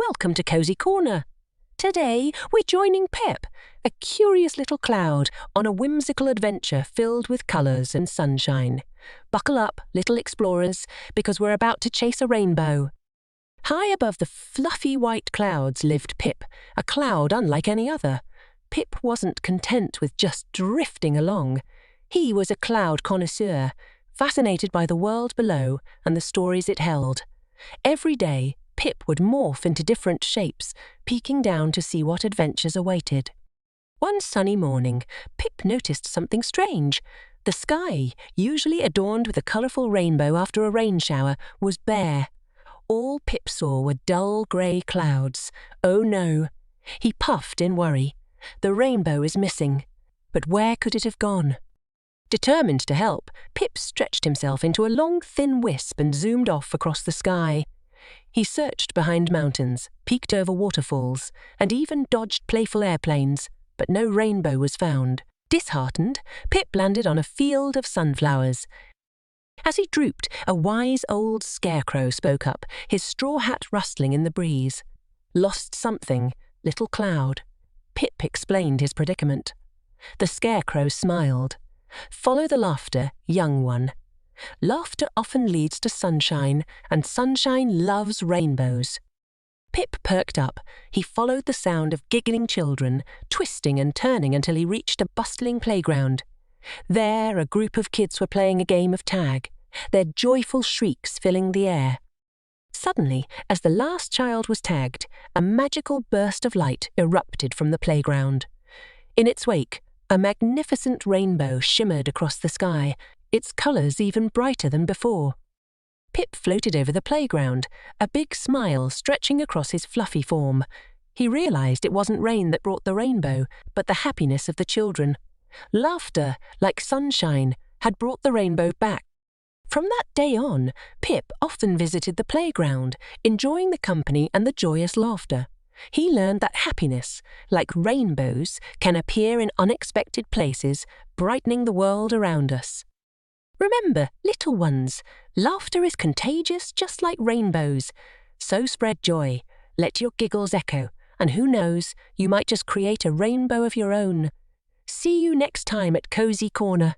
Welcome to Cozy Corner. Today, we're joining Pip, a curious little cloud, on a whimsical adventure filled with colours and sunshine. Buckle up, little explorers, because we're about to chase a rainbow. High above the fluffy white clouds lived Pip, a cloud unlike any other. Pip wasn't content with just drifting along. He was a cloud connoisseur, fascinated by the world below and the stories it held. Every day, Pip would morph into different shapes, peeking down to see what adventures awaited. One sunny morning, Pip noticed something strange. The sky, usually adorned with a colourful rainbow after a rain shower, was bare. All Pip saw were dull grey clouds. Oh no! He puffed in worry. The rainbow is missing. But where could it have gone? Determined to help, Pip stretched himself into a long, thin wisp and zoomed off across the sky. He searched behind mountains, peeked over waterfalls, and even dodged playful airplanes, but no rainbow was found. Disheartened, Pip landed on a field of sunflowers. As he drooped, a wise old scarecrow spoke up, his straw hat rustling in the breeze. "Lost something, little cloud." Pip explained his predicament. The scarecrow smiled. "Follow the laughter, young one. Laughter often leads to sunshine, and sunshine loves rainbows." Pip perked up. He followed the sound of giggling children, twisting and turning until he reached a bustling playground. There, a group of kids were playing a game of tag, their joyful shrieks filling the air. Suddenly, as the last child was tagged, a magical burst of light erupted from the playground. In its wake, a magnificent rainbow shimmered across the sky, its colours even brighter than before. Pip floated over the playground, a big smile stretching across his fluffy form. He realised it wasn't rain that brought the rainbow, but the happiness of the children. Laughter, like sunshine, had brought the rainbow back. From that day on, Pip often visited the playground, enjoying the company and the joyous laughter. He learned that happiness, like rainbows, can appear in unexpected places, brightening the world around us. Remember, little ones, laughter is contagious just like rainbows. So spread joy, let your giggles echo, and who knows, you might just create a rainbow of your own. See you next time at Cozy Corner.